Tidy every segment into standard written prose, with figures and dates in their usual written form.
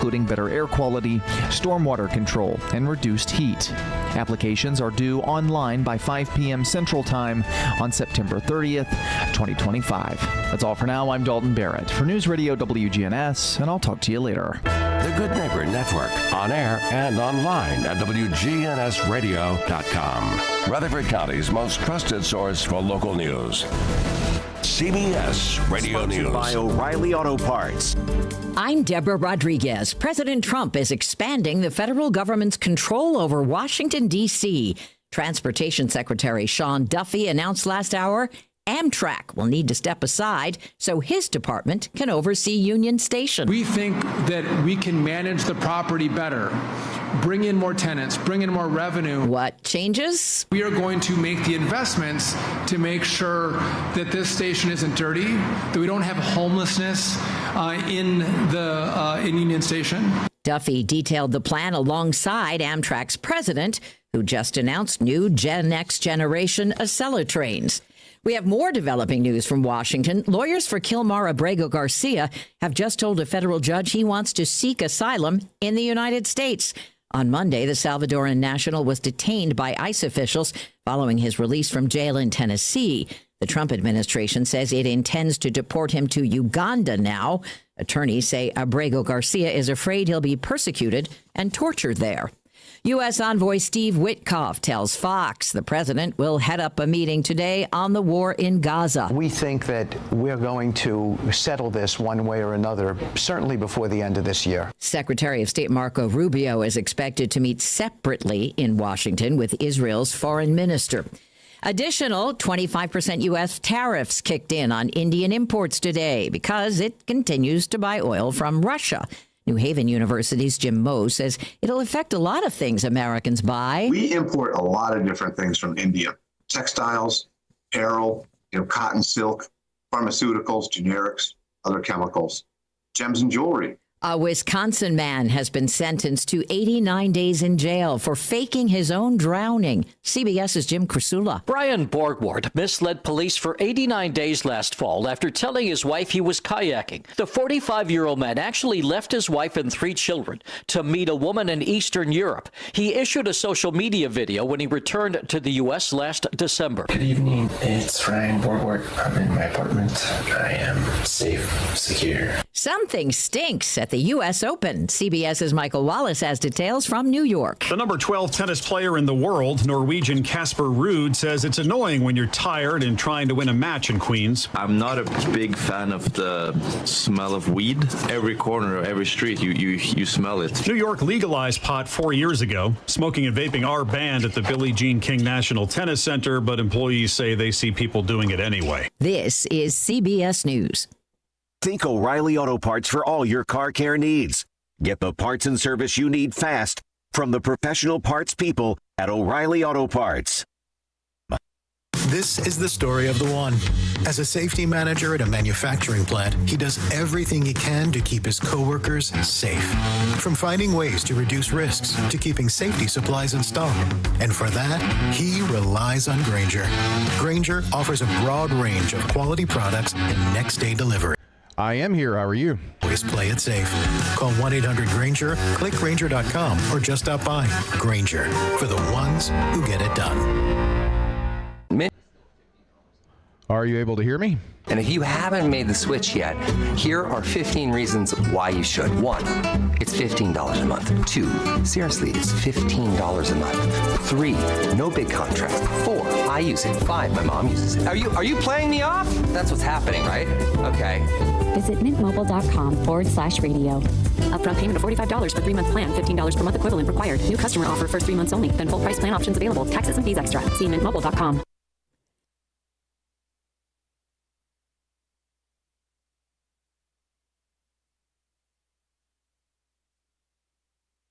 including better air quality, stormwater control, and reduced heat. Applications are due online by 5 p.m. Central Time on September 30th, 2025. That's all for now. I'm Dalton Barrett for News Radio WGNS, and I'll talk to you later. The Good Neighbor Network, on air and online at wgnsradio.com. Rutherford County's most trusted source for local news. CBS Radio Sponsored News. by O'Reilly Auto Parts. I'm Deborah Rodriguez. President Trump is expanding the federal government's control over Washington, D.C. Transportation Secretary Sean Duffy announced last hour Amtrak will need to step aside so his department can oversee Union Station. We think that we can manage the property better, bring in more tenants, bring in more revenue. What changes? We are going to make the investments to make sure that this station isn't dirty, that we don't have homelessness in Union Station. Duffy detailed the plan alongside Amtrak's president, who just announced new Next Generation Acela trains. We have more developing news from Washington. Lawyers for Kilmar Abrego Garcia have just told a federal judge he wants to seek asylum in the United States. On Monday, the Salvadoran national was detained by ICE officials following his release from jail in Tennessee. The Trump administration says it intends to deport him to Uganda now. Attorneys say Abrego Garcia is afraid he'll be persecuted and tortured there. U.S. Envoy Steve Witkoff tells Fox the president will head up a meeting today on the war in Gaza. We think that we're going to settle this one way or another, certainly before the end of this year. Secretary of State Marco Rubio is expected to meet separately in Washington with Israel's foreign minister. Additional 25% U.S. tariffs kicked in on Indian imports today because it continues to buy oil from Russia. New Haven University's Jim Moe says it'll affect a lot of things Americans buy. We import a lot of different things from India: textiles, apparel, cotton, silk, pharmaceuticals, generics, other chemicals, gems and jewelry. A Wisconsin man has been sentenced to 89 days in jail for faking his own drowning. CBS's Jim Krasula. Brian Borgward misled police for 89 days last fall after telling his wife he was kayaking. The 45-year-old man actually left his wife and 3 children to meet a woman in Eastern Europe. He issued a social media video when he returned to the U.S. last December. Good evening. It's Brian Borgward. I'm in my apartment. I am safe, secure. Something stinks at the U.S. Open. CBS's Michael Wallace has details from New York. The number 12 tennis player in the world, Norwegian Casper Ruud, says it's annoying when you're tired and trying to win a match in Queens. I'm not a big fan of the smell of weed. Every corner, every street, you smell it. New York legalized pot 4 years ago. Smoking and vaping are banned at the Billie Jean King National Tennis Center, but employees say they see people doing it anyway. This is CBS News. Think O'Reilly Auto Parts for all your car care needs. Get the parts and service you need fast from the professional parts people at O'Reilly Auto Parts. This is the story of the one. As a safety manager at a manufacturing plant, he does everything he can to keep his coworkers safe. From finding ways to reduce risks to keeping safety supplies in stock. And for that, he relies on Grainger. Grainger offers a broad range of quality products and next-day delivery. I am here. How are you? Always play it safe. Call 1-800-GRAINGER, click Grainger.com, or just stop by. Grainger, for the ones who get it done. Are you able to hear me? And if you haven't made the switch yet, here are 15 reasons why you should. 1, it's $15 a month. 2, seriously, it's $15 a month. 3, no big contract. 4, I use it. 5, my mom uses it. Are you playing me off? That's what's happening, right? Okay. Visit mintmobile.com/radio. Upfront payment of $45 for 3-month plan. $15 per month equivalent required. New customer offer first 3 months only. Then full price plan options available. Taxes and fees extra. See mintmobile.com.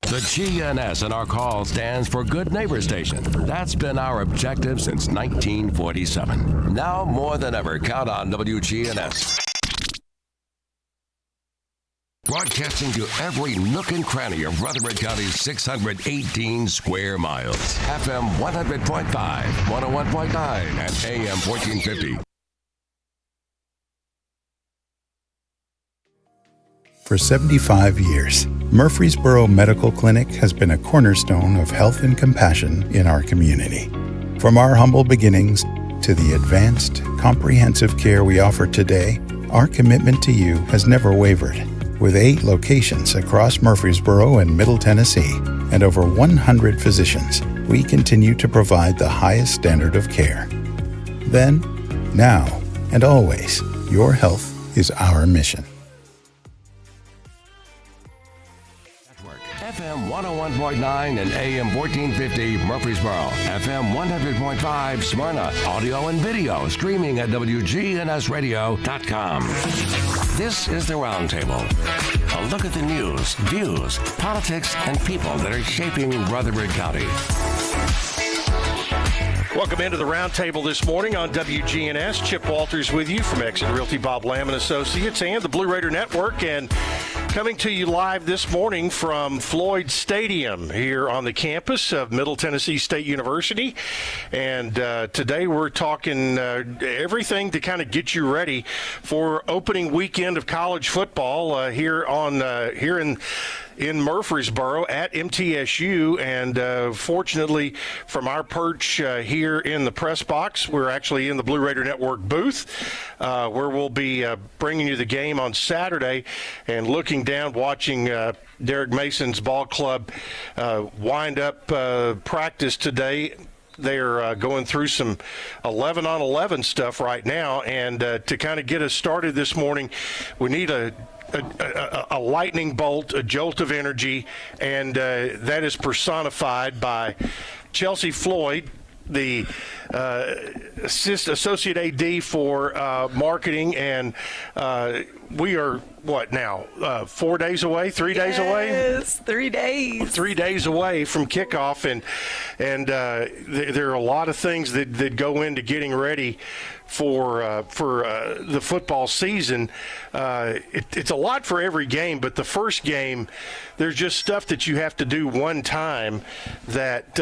The GNS in our call stands for Good Neighbor Station. That's been our objective since 1947. Now more than ever, count on WGNS. Broadcasting to every nook and cranny of Rutherford County's 618 square miles. FM 100.5, 101.9, and AM 1450. For 75 years, Murfreesboro Medical Clinic has been a cornerstone of health and compassion in our community. From our humble beginnings to the advanced, comprehensive care we offer today, our commitment to you has never wavered. With 8 locations across Murfreesboro and Middle Tennessee and over 100 physicians, we continue to provide the highest standard of care. Then, now, and always, your health is our mission. FM 101.9 and AM 1450 Murfreesboro, FM 100.5 Smyrna, audio and video streaming at wgnsradio.com. This is the Roundtable. A look at the news, views, politics, and people that are shaping Rutherford County. Welcome into the Roundtable this morning on WGNS. Chip Walters with you from Exit Realty, Bob Lamb & Associates, and the Blue Raider Network. And coming to you live this morning from Floyd Stadium here on the campus of Middle Tennessee State University. And today we're talking everything to kind of get you ready for opening weekend of college football here in Murfreesboro at MTSU. And fortunately, from our perch here in the press box, we're actually in the Blue Raider Network booth where we'll be bringing you the game on Saturday and looking down, watching Derek Mason's ball club wind up practice today. They're going through some 11-on-11 stuff right now, and to kind of get us started this morning, we need a lightning bolt, a jolt of energy, and that is personified by Chelsea Floyd, the Associate AD for marketing, and we are, what now, 4 days away, 3 days away? Yes, 3 days. 3 days away from kickoff, and there are a lot of things that go into getting ready for the football season. It's a lot for every game, but the first game, there's just stuff that you have to do one time that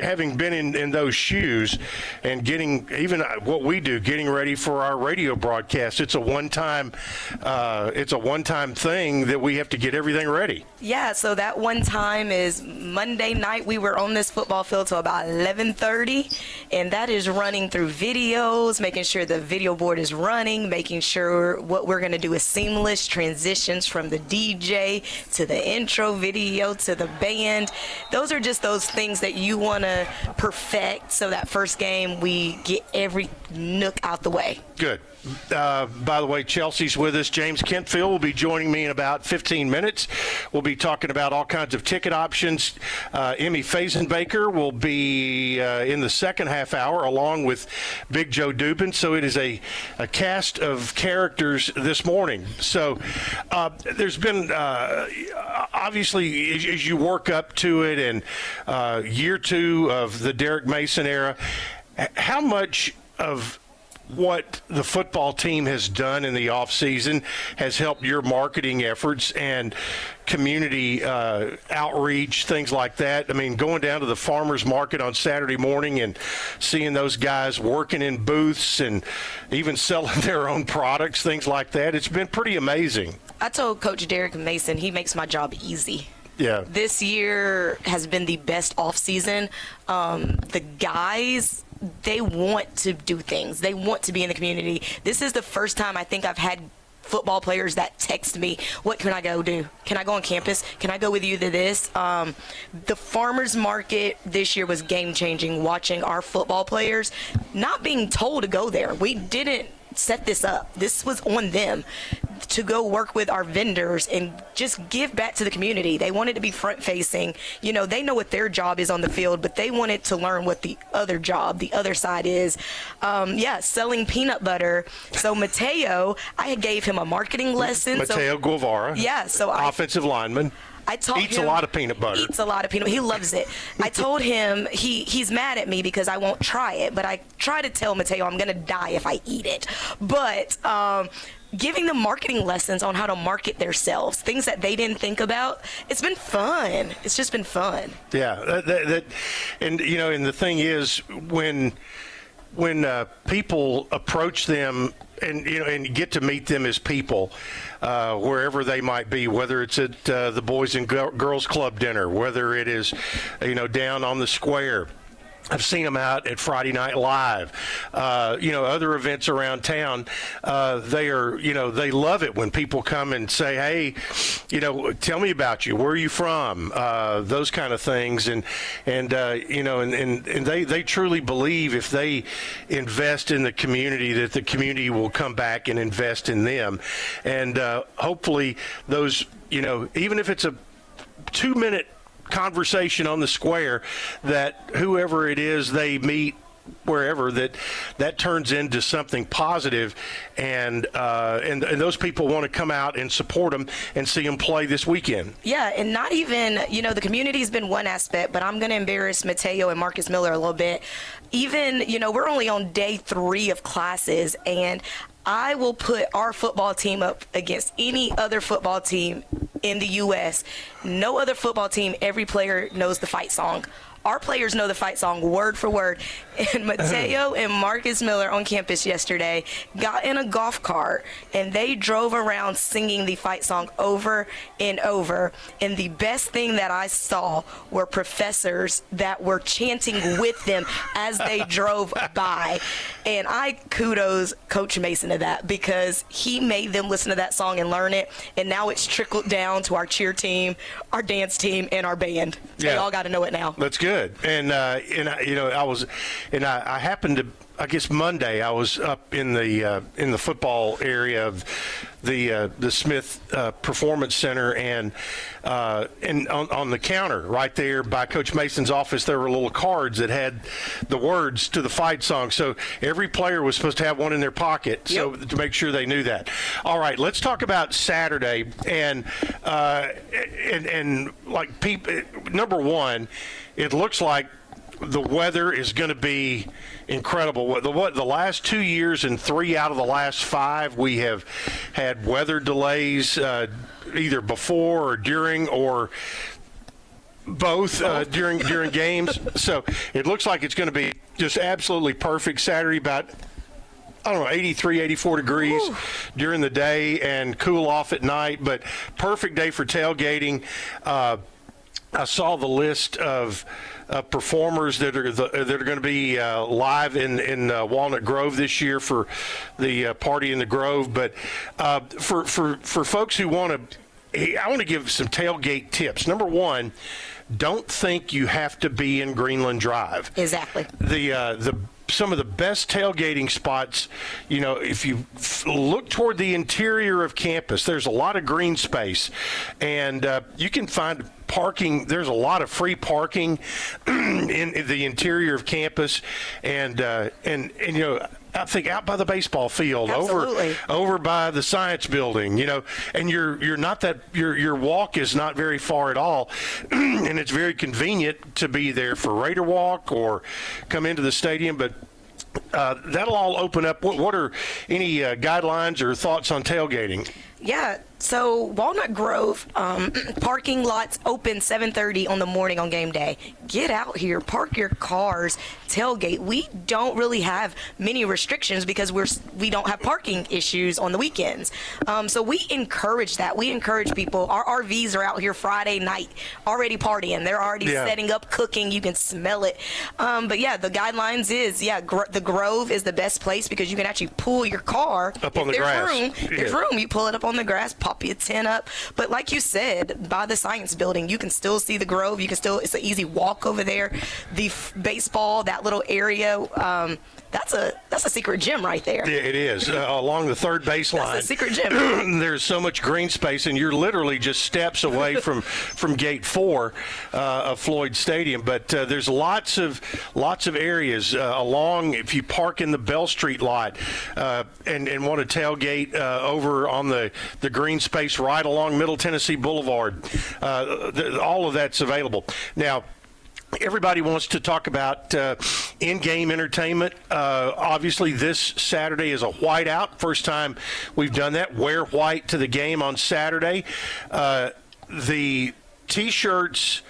having been in those shoes and getting even what we do, getting ready for our radio broadcast, it's a one-time thing that we have to get everything ready. Yeah, so that one time is Monday night. We were on this football field till about 11:30, and that is running through videos, making sure the video board is running, making sure what we're going to do is seamless transitions from the DJ to the intro video to the band. Those are just those things that you want to perfect so that first game we get every nook out the way. Good. By the way, Chelsea's with us. James Kentfield will be joining me in about 15 minutes. We'll be talking about all kinds of ticket options. Emmy Fazenbaker will be in the second half hour along with Big Joe Dubin. So it is a cast of characters this morning. So there's been, obviously, as you work up to it, and year 2 of the Derek Mason era, how much of what the football team has done in the offseason has helped your marketing efforts and community outreach, things like that? I mean, going down to the farmers market on Saturday morning and seeing those guys working in booths and even selling their own products, things like that, it's been pretty amazing. I told Coach Derek Mason he makes my job easy. Yeah. This year has been the best off season. The guys, they want to do things. They want to be in the community. This is the first time I think I've had football players that text me, what can I go do? Can I go on campus? Can I go with you to this? The farmers market this year was game-changing, watching our football players not being told to go there. We didn't set this up. This was on them to go work with our vendors and just give back to the community. They wanted to be front-facing. You know, they know what their job is on the field, but they wanted to learn what the other job, the other side is. Selling peanut butter. So Mateo, I gave him a marketing lesson. Mateo Guevara. Yeah. So offensive lineman. I told eats him, a lot of peanut butter. Eats a lot of peanut butter. He loves it. I told him he's mad at me because I won't try it, but I try to tell Mateo I'm going to die if I eat it. But giving them marketing lessons on how to market themselves, things that they didn't think about, it's been fun. It's just been fun. Yeah. And, you know, and the thing is, when when people approach them and get to meet them as people, wherever they might be, whether it's at the Boys and Girls Club dinner, whether it is, down on the square. I've seen them out at Friday Night Live, other events around town. They love it when people come and say, hey, tell me about you. Where are you from? Those kind of things. And they truly believe if they invest in the community, that the community will come back and invest in them. And hopefully those, even if it's a 2-minute conversation on the square, that whoever it is they meet wherever, that turns into something positive, and those people want to come out and support them and see them play this weekend. Yeah, and not even, the community's been one aspect, but I'm going to embarrass Mateo and Marcus Miller a little bit. Even, we're only on day 3 of classes, and I will put our football team up against any other football team in the U.S. No other football team, every player knows the fight song. Our players know the fight song word for word. And Mateo and Marcus Miller on campus yesterday got in a golf cart, and they drove around singing the fight song over and over. And the best thing that I saw were professors that were chanting with them as they drove by. And I kudos Coach Mason to that, because he made them listen to that song and learn it. And now it's trickled down to our cheer team, our dance team, and our band. They all got to know it now. That's good. And I happened to, I guess Monday, I was up in the football area of the Smith Performance Center, and on the counter right there by Coach Mason's office, there were little cards that had the words to the fight song. So every player was supposed to have one in their pocket, so to make sure they knew that. All right, let's talk about Saturday, and like people. Number one, it looks like the weather is going to be incredible. The last 2 years and 3 out of the last 5, we have had weather delays either before or during or both during games. So it looks like it's going to be just absolutely perfect Saturday, about 83, 84 degrees during the day and cool off at night, but perfect day for tailgating. I saw the list of performers that are going to be live in Walnut Grove this year for the Party in the Grove. But for folks who want to, I want to give some tailgate tips. Number one, don't think you have to be in Greenland Drive. Exactly. Some of the best tailgating spots, if you look toward the interior of campus, there's a lot of green space, and you can find parking. There's a lot of free parking in the interior of campus, and I think out by the baseball field, over by the science building, and you're not that your walk is not very far at all, and it's very convenient to be there for Raider Walk or come into the stadium. But that'll all open up. What are any guidelines or thoughts on tailgating? Yeah, so Walnut Grove, parking lots open 7:30 on the morning on game day. Get out here, park your cars, tailgate. We don't really have many restrictions because we don't have parking issues on the weekends. So we encourage that. We encourage people. Our RVs are out here Friday night already partying. They're already setting up, cooking. You can smell it. But yeah, the guidelines is, the Grove is the best place because you can actually pull your car. Up on the grass. There's room. You pull it up on the grass, pop your tent up. But like you said, by the science building, you can still see the Grove. It's an easy walk over there. The baseball, that little area, that's a secret gym right there. Yeah, it is. Along the third baseline. That's a secret gym. There's so much green space, and you're literally just steps away from Gate 4 of Floyd Stadium. But there's lots of areas along. If you park in the Bell Street lot and want to tailgate over on the green space right along Middle Tennessee Boulevard, all of that's available. Now, everybody wants to talk about in-game entertainment. Obviously, this Saturday is a whiteout. First time we've done that. Wear white to the game on Saturday. The T-shirts,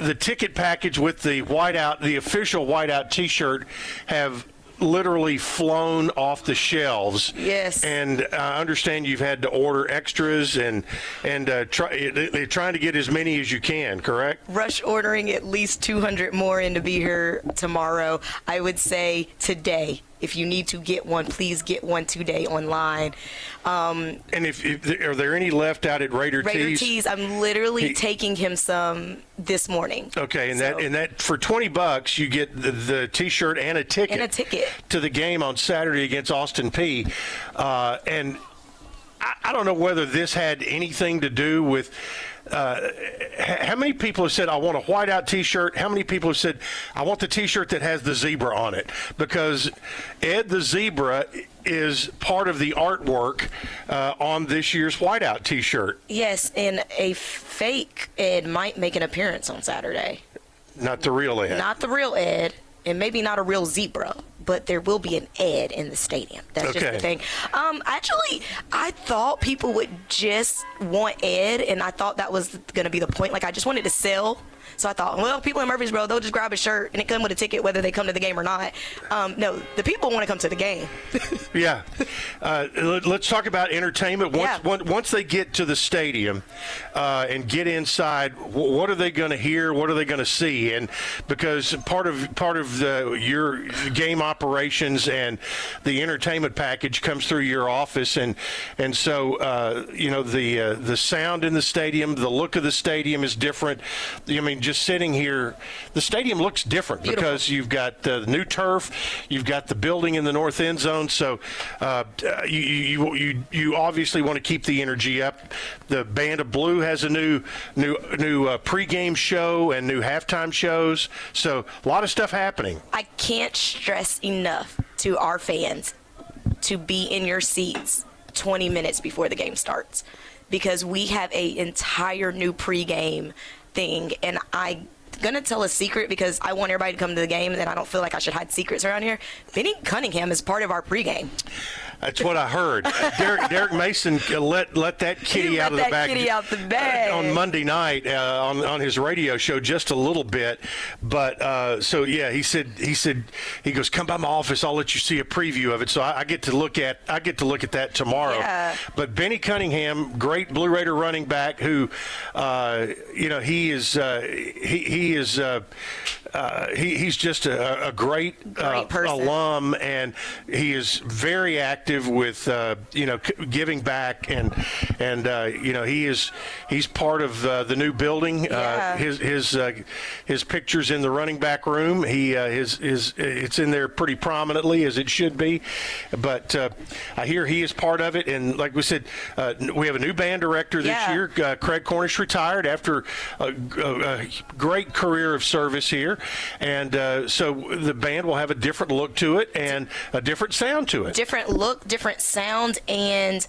the ticket package with the whiteout, the official whiteout T-shirt, have literally flown off the shelves. Yes. And I understand you've had to order extras and they're trying to get as many as you can, correct? Rush ordering at least 200 more and to be here tomorrow. I would say today. If you need to get one, please get one today online. And if are there any left out at Raider Tees? I'm literally taking him some this morning. Okay, and that for $20 you get the T-shirt and a ticket. To the game on Saturday against Austin Peay. And I don't know whether this had anything to do with. How many people have said, I want a whiteout T-shirt? How many people have said, I want the T-shirt that has the zebra on it? Because Ed the Zebra is part of the artwork on this year's whiteout T-shirt. Yes, and a fake Ed might make an appearance on Saturday. Not the real Ed. Not the real Ed, and maybe not a real zebra. But there will be an Ed in the stadium. That's just the thing. Actually, I thought people would just want Ed, and I thought that was going to be the point. Like, I just wanted to sell. So I thought, well, people in Murfreesboro, they'll just grab a shirt and it come with a ticket whether they come to the game or not. No, the people want to come to the game. Yeah. Let's talk about entertainment. Once they get to the stadium and get inside, what are they going to hear? What are they going to see? And because part of your game operations and the entertainment package comes through your office, and so the sound in the stadium, the look of the stadium is different. I mean, just sitting here, the stadium looks different. Beautiful. Because you've got the new turf, you've got the building in the north end zone. So you obviously want to keep the energy up. The Band of Blue has a new pregame show and new halftime shows. So a lot of stuff happening. I can't stress enough to our fans to be in your seats 20 minutes before the game starts, because we have an entire new pregame thing, and I'm gonna tell a secret because I want everybody to come to the game, and I don't feel like I should hide secrets around here. Benny Cunningham is part of our pregame. That's what I heard. Derek Mason let that kitty out of the bag. On Monday night on his radio show just a little bit, but he goes, come by my office, I'll let you see a preview of it. So I get to look at that tomorrow. Yeah. But Benny Cunningham, great Blue Raider running back, who he's just a great alum, and he is very active with giving back, and he's part of the new building. Yeah. His picture's in the running back room. It's in there pretty prominently, as it should be. But I hear he is part of it, and like we said, we have a new band director this year. Craig Cornish retired after a great career of service here, and so the band will have a different look to it and a different sound to it. Different look, different sound, and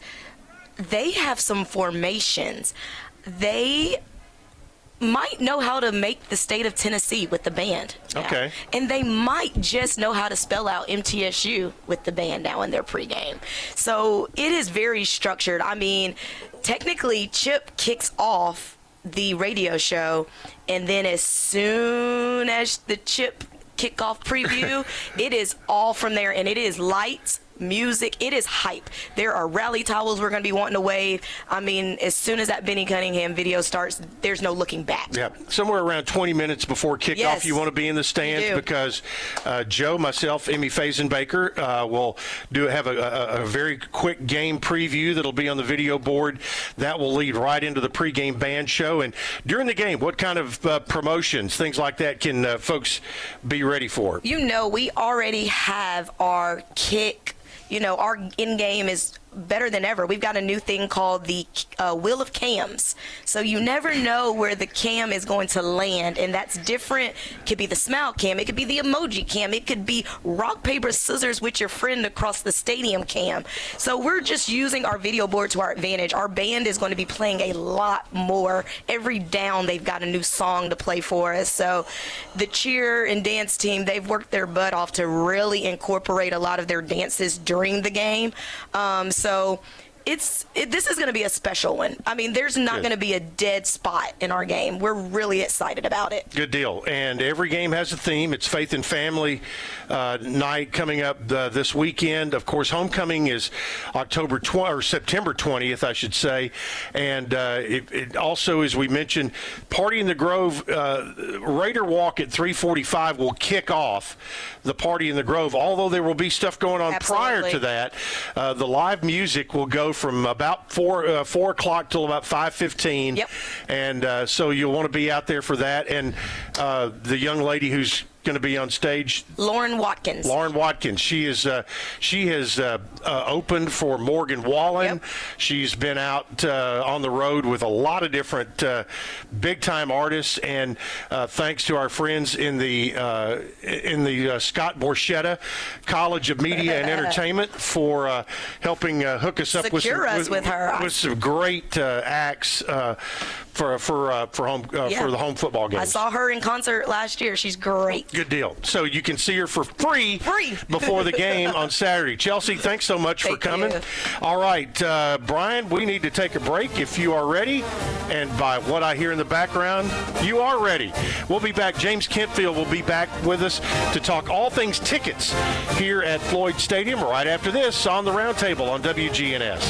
they have some formations. They might know how to make the state of Tennessee with the band now. Okay. And they might just know how to spell out MTSU with the band now in their pregame. So it is very structured. I mean, technically, Chip kicks off the radio show, and then as soon as the Chip kickoff preview, it is all from there, and it is lights, music, it is hype. There are rally towels we're going to be wanting to wave. I mean, as soon as that Benny Cunningham video starts, there's no looking back. Yeah, somewhere around 20 minutes before kickoff, you want to be in the stands, because Joe, myself, Emmy Fazenbaker will have a very quick game preview that'll be on the video board. That will lead right into the pregame band show. And during the game, what kind of promotions, things like that, can folks be ready for? We already have our kick. Our in-game is better than ever. We've got a new thing called the Wheel of Cams. So you never know where the cam is going to land, and that's different. It could be the smile cam. It could be the emoji cam. It could be rock, paper, scissors with your friend across the stadium cam. So we're just using our video board to our advantage. Our band is going to be playing a lot more. Every down, they've got a new song to play for us. So the cheer and dance team, they've worked their butt off to really incorporate a lot of their dances during the game. So this is going to be a special one. I mean, there's not going to be a dead spot in our game. We're really excited about it. Good deal. And every game has a theme. It's Faith and Family night coming up this weekend. Of course, homecoming is September 20th, I should say. And it also, as we mentioned, Party in the Grove, Raider Walk at 3:45 will kick off the Party in the Grove. Although there will be stuff going on prior to that, the live music will go from about 4 o'clock till about 5:15. Yep. And so you'll want to be out there for that. And the young lady who's going to be on stage, Lauren Watkins. She has opened for Morgan Wallen. Yep. She's been out on the road with a lot of different big time artists, and thanks to our friends in the Scott Borchetta College of Media and Entertainment for helping hook us up with some great acts for the home football games. I saw her in concert last year. She's great. Good deal. So you can see her for free before the game on Saturday. Chelsea, thanks so much for coming. All right, Brian, we need to take a break if you are ready. And by what I hear in the background, you are ready. We'll be back. James Kentfield will be back with us to talk all things tickets here at Floyd Stadium right after this on the Roundtable on WGNS.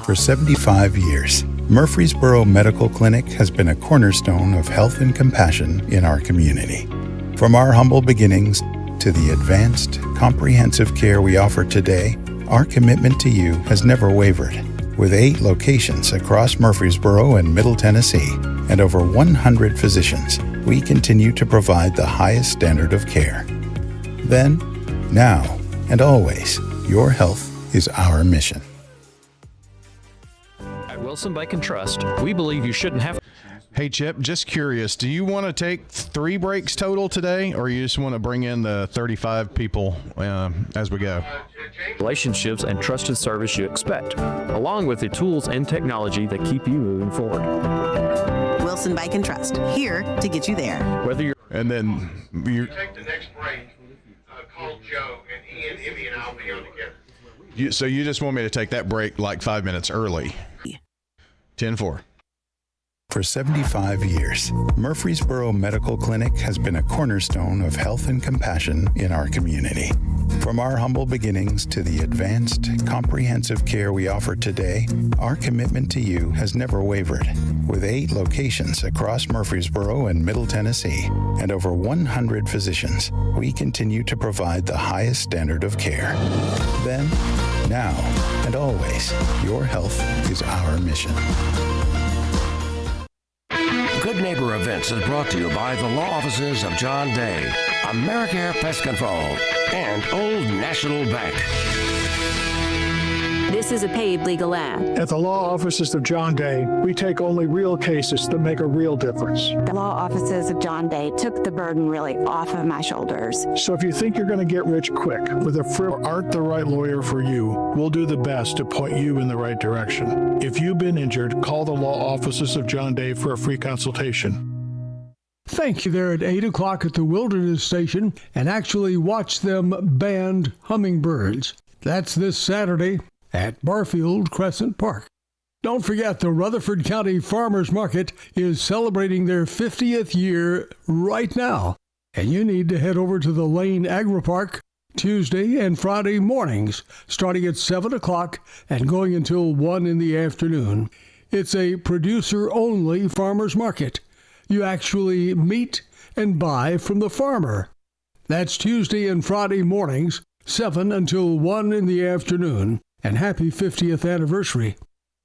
For 75 years, Murfreesboro Medical Clinic has been a cornerstone of health and compassion in our community. From our humble beginnings to the advanced, comprehensive care we offer today, our commitment to you has never wavered. With 8 locations across Murfreesboro and Middle Tennessee and over 100 physicians, we continue to provide the highest standard of care. Then, now, and always, your health is our mission. Wilson Bike and Trust, we believe you shouldn't have. Hey, Chip, just curious, do you want to take 3 breaks total today, or you just want to bring in the 35 people as we go? Relationships and trusted service you expect, along with the tools and technology that keep you moving forward. Wilson Bike and Trust, here to get you there. Whether you're and then you take the next break. Call Joe, and Ian, Emmy, and I'll be on together. So you just want me to take that break like 5 minutes early? 10-4. For 75 years, Murfreesboro Medical Clinic has been a cornerstone of health and compassion in our community. From our humble beginnings to the advanced, comprehensive care we offer today, our commitment to you has never wavered. With 8 locations across Murfreesboro and Middle Tennessee and over 100 physicians, we continue to provide the highest standard of care. Then, now, and always, your health is our mission. Good Neighbor Events is brought to you by the law offices of John Day, AmeriCare Pest Control, and Old National Bank. This is a paid legal ad. At the law offices of John Day, we take only real cases that make a real difference. The law offices of John Day took the burden really off of my shoulders. So if you think you're going to get rich quick with a frill aren't the right lawyer for you, we'll do the best to point you in the right direction. If you've been injured, call the law offices of John Day for a free consultation. Thank you there at 8 o'clock at the Wilderness Station and actually watch them band hummingbirds. That's this Saturday at Barfield Crescent Park. Don't forget, the Rutherford County Farmers Market is celebrating their 50th year right now, and you need to head over to the Lane Agri-Park Tuesday and Friday mornings, starting at 7 o'clock and going until 1 in the afternoon. It's a producer-only farmers market. You actually meet and buy from the farmer. That's Tuesday and Friday mornings, 7 until 1 in the afternoon. And happy 50th anniversary.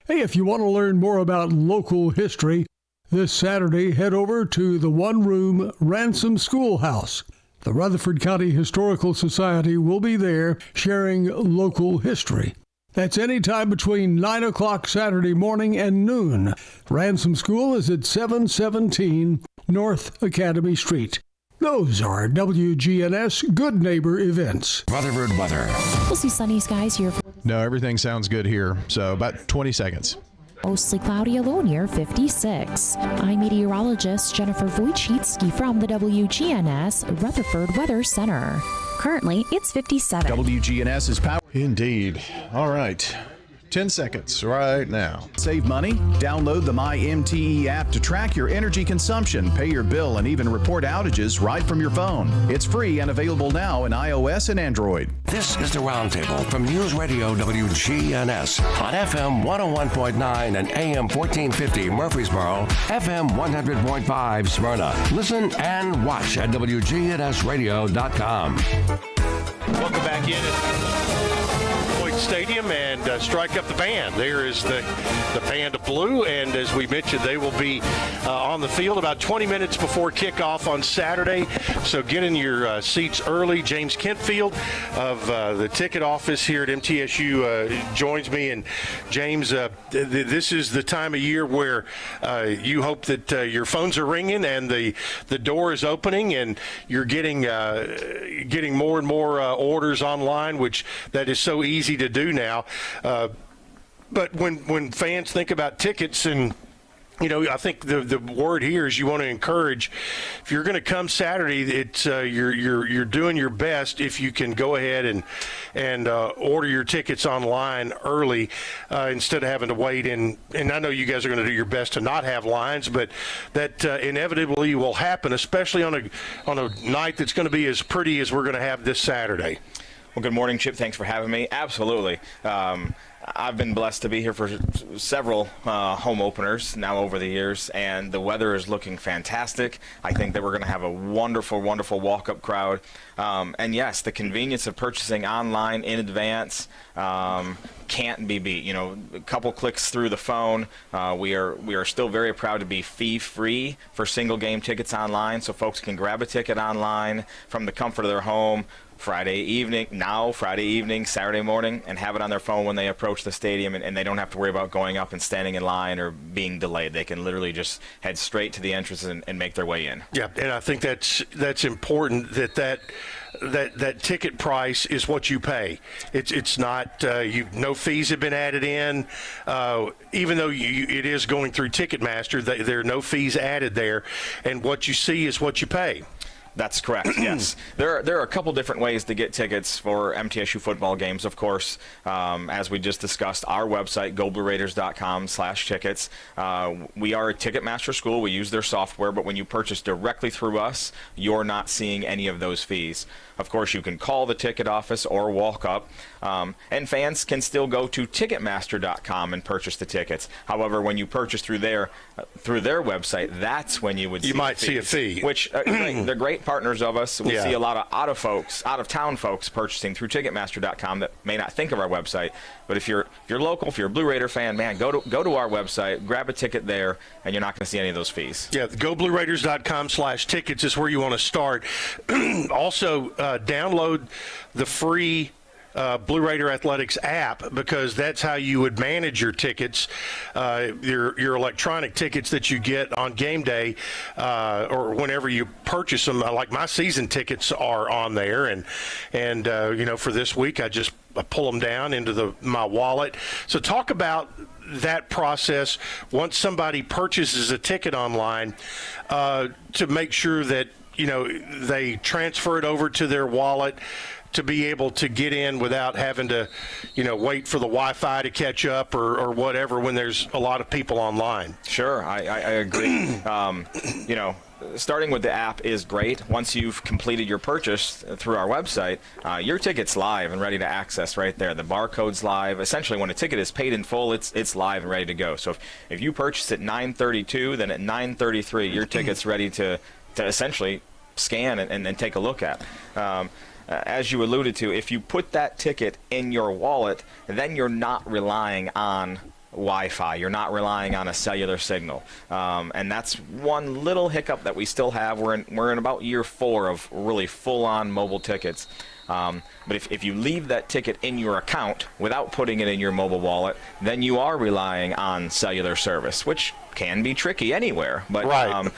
Hey, if you want to learn more about local history, this Saturday head over to the one-room Ransom Schoolhouse. The Rutherford County Historical Society will be there sharing local history. That's any time between 9 o'clock Saturday morning and noon. Ransom School is at 717 North Academy Street. Those are WGNS Good Neighbor events. Rutherford weather. We'll see sunny skies here. No, everything sounds good here. So about 20 seconds. Mostly cloudy, a low near 56. I'm meteorologist Jennifer Wojcicki from the WGNS Rutherford Weather Center. Currently, it's 57. WGNS is powered. Indeed. All right. 10 seconds right now. Save money? Download the MyMTE app to track your energy consumption, pay your bill, and even report outages right from your phone. It's free and available now in iOS and Android. This is the Roundtable from News Radio WGNS on FM 101.9 and AM 1450 Murfreesboro, FM 100.5 Smyrna. Listen and watch at wgnsradio.com. Welcome back in at Floyd Stadium and strike up the band. There is the band of blue, and as we mentioned, they will be on the field about 20 minutes before kickoff on Saturday. So get in your seats early. James Kentfield of the ticket office here at MTSU joins me. And James, this is the time of year where you hope that your phones are ringing and the door is opening, and you're getting more and more orders online, which that is so easy to do now. But when fans think about tickets, and I think the word here is you want to encourage. If you're going to come Saturday, it's you're doing your best if you can go ahead and order your tickets online early instead of having to wait. And I know you guys are going to do your best to not have lines, but that inevitably will happen, especially on a night that's going to be as pretty as we're going to have this Saturday. Well, good morning, Chip. Thanks for having me. Absolutely. I've been blessed to be here for several home openers now over the years, and the weather is looking fantastic. I think that we're going to have a wonderful, wonderful walk-up crowd. And yes, the convenience of purchasing online in advance can't be beat. A couple clicks through the phone. We are still very proud to be fee-free for single-game tickets online, so folks can grab a ticket online from the comfort of their home Friday evening, Saturday morning, and have it on their phone when they approach the stadium, and they don't have to worry about going up and standing in line or being delayed. They can literally just head straight to the entrance and make their way in. Yeah, and I think that's important that ticket price is what you pay. It's not no fees have been added in, even though it is going through Ticketmaster. There are no fees added there, and what you see is what you pay. That's correct, yes. There are a couple different ways to get tickets for MTSU football games, of course. As we just discussed, our website, goblueraiders.com/tickets. We are a Ticketmaster school. We use their software, but when you purchase directly through us, you're not seeing any of those fees. Of course, you can call the ticket office or walk up, and fans can still go to Ticketmaster.com and purchase the tickets. However, when you purchase through their website, that's when you might see a fee. Which they're great partners of us. We see a lot of out-of-town folks purchasing through Ticketmaster.com that may not think of our website. But if you're local, if you're a Blue Raider fan, man, go to our website, grab a ticket there, and you're not going to see any of those fees. Yeah, goblueraiders.com/tickets is where you want to start. Also, download the free Blue Raider Athletics app, because that's how you would manage your tickets, your electronic tickets that you get on game day or whenever you purchase them. Like my season tickets are on there, and for this week I pull them down into my wallet. So talk about that process once somebody purchases a ticket online, to make sure that they transfer it over to their wallet to be able to get in without having to, wait for the Wi-Fi to catch up or whatever when there's a lot of people online. Sure, I agree. Starting with the app is great. Once you've completed your purchase through our website, your ticket's live and ready to access right there. The barcode's live. Essentially, when a ticket is paid in full, it's live and ready to go. So if you purchase at 9:32, then at 9:33, your ticket's ready to essentially scan and take a look at. As you alluded to, if you put that ticket in your wallet, then you're not relying on Wi-Fi. You're not relying on a cellular signal. And that's one little hiccup that we still have. We're in about year 4 of really full-on mobile tickets. But if you leave that ticket in your account without putting it in your mobile wallet, then you are relying on cellular service, which can be tricky anywhere. But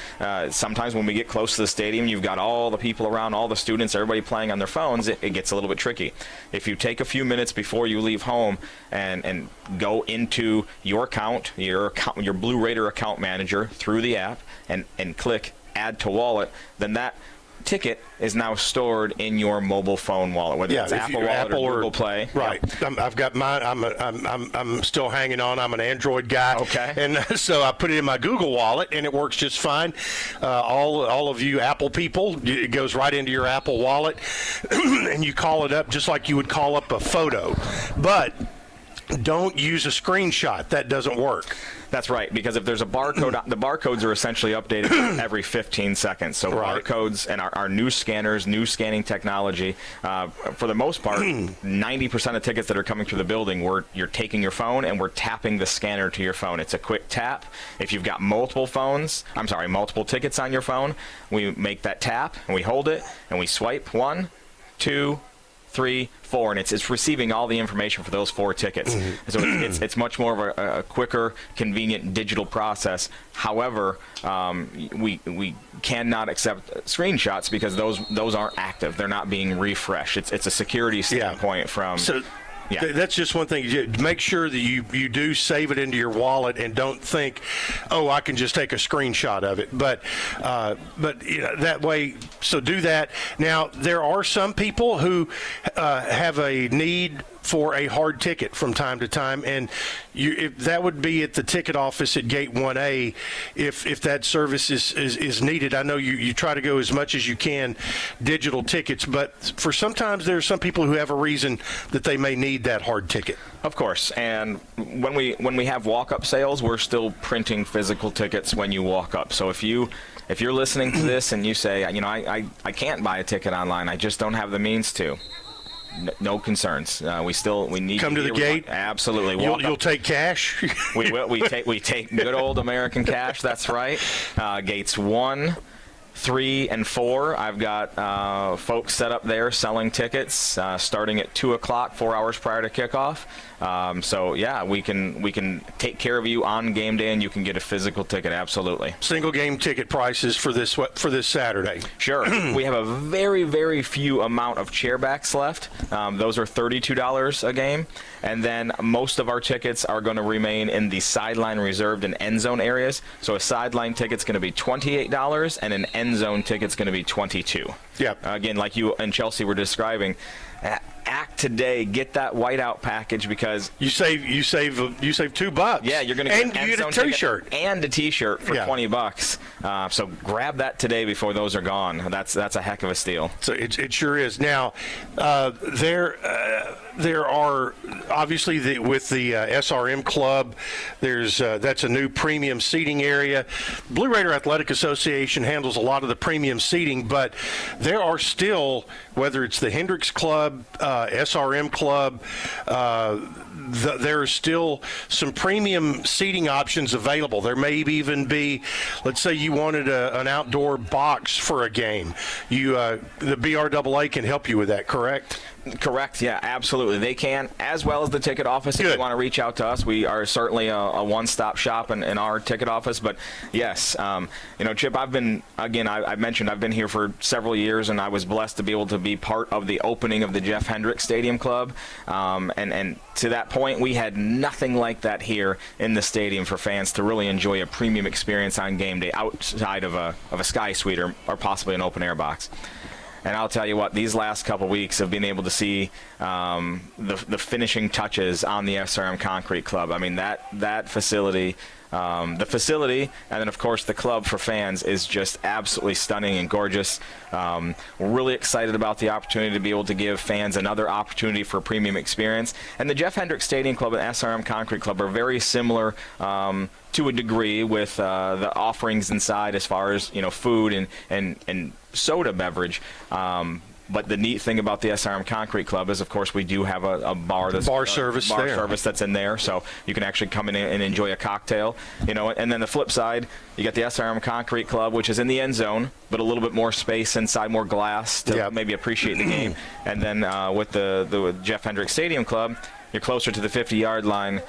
sometimes when we get close to the stadium, you've got all the people around, all the students, everybody playing on their phones, it gets a little bit tricky. If you take a few minutes before you leave home and go into your account, your Blue Raider account manager through the app and click Add to Wallet, then that ticket is now stored in your mobile phone wallet, whether it's Apple Wallet or Google Play. Right. Yep. I've got mine. I'm still hanging on. I'm an Android guy. Okay. And so I put it in my Google Wallet, and it works just fine. All of you Apple people, it goes right into your Apple Wallet, and you call it up just like you would call up a photo. But don't use a screenshot. That doesn't work. That's right, because if there's a barcode, the barcodes are essentially updated every 15 seconds. So barcodes and our new scanners, new scanning technology, for the most part, 90% of tickets that are coming through the building, you're taking your phone and we're tapping the scanner to your phone. It's a quick tap. If you've got multiple tickets on your phone, we make that tap and we hold it and we swipe 1, 2, 3, 4, and it's receiving all the information for those 4 tickets. So it's much more of a quicker, convenient digital process. However, we cannot accept screenshots because those aren't active. They're not being refreshed. It's a security standpoint from. So, that's just one thing. Make sure that you do save it into your wallet and don't think, oh, I can just take a screenshot of it. But that way, so do that. Now, there are some people who have a need for a hard ticket from time to time, and if that would be at the ticket office at Gate 1A if that service is needed. I know you try to go as much as you can digital tickets, but for sometimes there's some people who have a reason that they may need that hard ticket. Of course, and when we have walk-up sales, we're still printing physical tickets when you walk up. So if you're listening to this and you say, I can't buy a ticket online, I just don't have the means to. No concerns. We need come to the gate. Absolutely. You'll take cash. We will. We take good old American cash. That's right. Gates 1, 3, and 4. I've got folks set up there selling tickets starting at 2 o'clock, 4 hours prior to kickoff. We can take care of you on game day, and you can get a physical ticket. Absolutely. Single game ticket prices for this Saturday. Sure. We have a very, very few amount of chairbacks left. Those are $32 a game, and then most of our tickets are going to remain in the sideline reserved and end zone areas. So a sideline ticket's going to be $28, and an end zone ticket's going to be $22. Yeah. Again, like you and Chelsea were describing. Act today. Get that whiteout package because you save $2. Yeah, you're going to get you get a T-shirt and a T-shirt for $20. So grab that today before those are gone. That's a heck of a steal. So it sure is. Now there are obviously with the SRM Club. That's a new premium seating area. Blue Raider Athletic Association handles a lot of the premium seating, but there are still, whether it's the Hendricks Club, SRM Club, there are still some premium seating options available. There may even be, let's say you wanted an outdoor box for a game. The BRAA can help you with that, correct? Correct. Yeah, absolutely. They can, as well as the ticket office. If you want to reach out to us, we are certainly a one-stop shop in our ticket office. But yes, Chip, I've mentioned I've been here for several years, and I was blessed to be able to be part of the opening of the Jeff Hendricks Stadium Club. And to that point, we had nothing like that here in the stadium for fans to really enjoy a premium experience on game day outside of a Sky Suite or possibly an open air box. And I'll tell you what, these last couple weeks of being able to see the finishing touches on the SRM Concrete Club. I mean, that facility, the facility, and then, of course, the club for fans is just absolutely stunning and gorgeous. We're really excited about the opportunity to be able to give fans another opportunity for a premium experience. And the Jeff Hendricks Stadium Club and SRM Concrete Club are very similar to a degree with the offerings inside as far as food and soda beverage. But the neat thing about the SRM Concrete Club is, of course, we do have a bar service that's in there, so you can actually come in and enjoy a cocktail, And then the flip side, you got the SRM Concrete Club, which is in the end zone, but a little bit more space inside, more glass to maybe appreciate the game. And then with the Jeff Hendricks Stadium Club, you're closer to the 50-yard line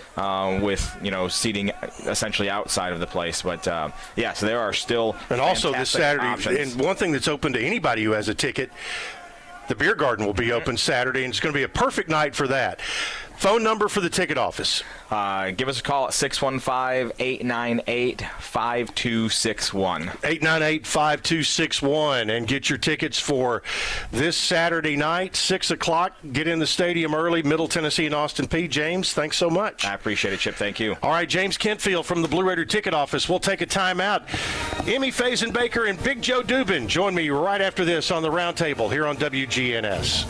with, seating essentially outside of the place. But, so there are still and also this Saturday, options. And one thing that's open to anybody who has a ticket, the beer garden will be open Saturday, and it's going to be a perfect night for that. Phone number for the ticket office. Give us a call at 615-898-5261. 898-5261, and get your tickets for this Saturday night, 6 o'clock. Get in the stadium early, Middle Tennessee and Austin Peay. James, thanks so much. I appreciate it, Chip. Thank you. All right, James Kentfield from the Blue Raider ticket office. We'll take a timeout. Emmy Fazenbaker and Big Joe Dubin join me right after this on the Roundtable here on WGNS.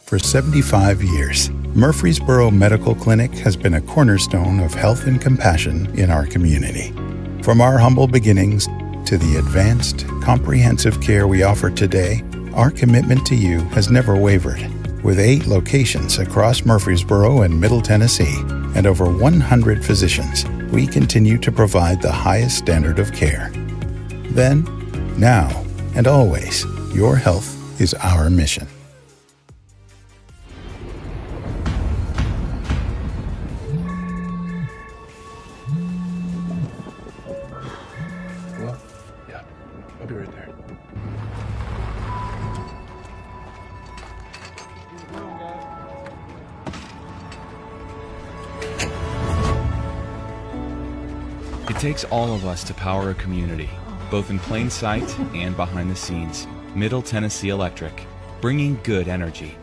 For 75 years, Murfreesboro Medical Clinic has been a cornerstone of health and compassion in our community. From our humble beginnings to the advanced, comprehensive care we offer today, our commitment to you has never wavered. With 8 locations across Murfreesboro and Middle Tennessee and over 100 physicians, we continue to provide the highest standard of care. Then, now, and always, your health is our mission. It takes all of us to power a community, both in plain sight and behind the scenes. Middle Tennessee Electric, bringing good energy.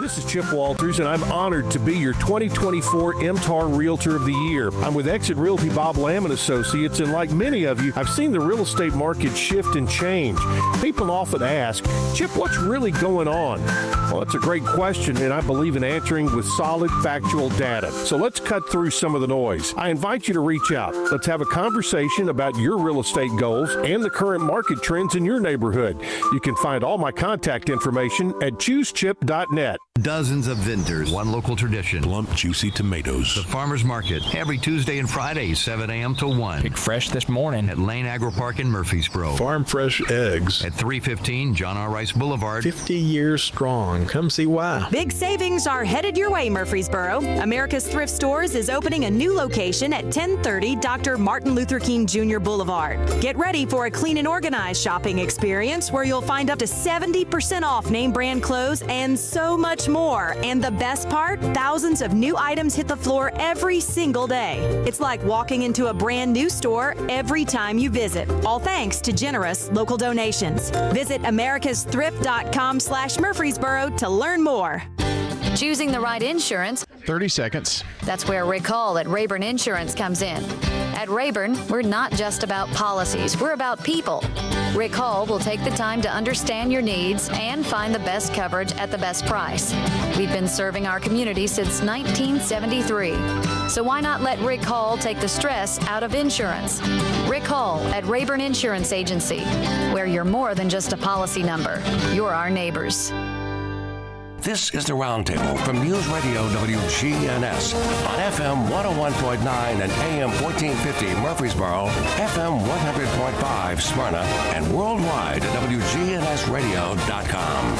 This is Chip Walters, and I'm honored to be your 2024 MTAR Realtor of the Year. I'm with Exit Realty Bob Lamb & Associates, and like many of you, I've seen the real estate market shift and change. People often ask, Chip, what's really going on? Well, that's a great question, and I believe in answering with solid, factual data. So let's cut through some of the noise. I invite you to reach out. Let's have a conversation about your real estate goals and the current market trends in your neighborhood. You can find all my contact information at choosechip.net. Dozens of vendors, one local tradition. Plump, juicy tomatoes. The Farmers Market, every Tuesday and Friday, 7 a.m. to 1. Pick fresh this morning. At Lane Agro Park in Murfreesboro. Farm fresh eggs. At 315 John R. Rice Boulevard. 50 years strong. Come see why. Big savings are headed your way, Murfreesboro. America's Thrift Stores is opening a new location at 1030 Dr. Martin Luther King Jr. Boulevard. Get ready for a clean and organized shopping experience where you'll find up to 70% off name brand clothes and so much more. And the best part, thousands of new items hit the floor every single day. It's like walking into a brand new store every time you visit, all thanks to generous local donations. Visit americasthrift.com/Murfreesboro to learn more. Choosing the right insurance. 30 seconds. That's where Rick Hall at Rayburn Insurance comes in. At Rayburn, we're not just about policies, we're about people. Rick Hall will take the time to understand your needs and find the best coverage at the best price. We've been serving our community since 1973. So why not let Rick Hall take the stress out of insurance? Rick Hall at Rayburn Insurance Agency, where you're more than just a policy number. You're our neighbors. This is the Roundtable from News Radio WGNS on FM 101.9 and AM 1450 Murfreesboro, FM 100.5 Smyrna, and worldwide at wgnsradio.com.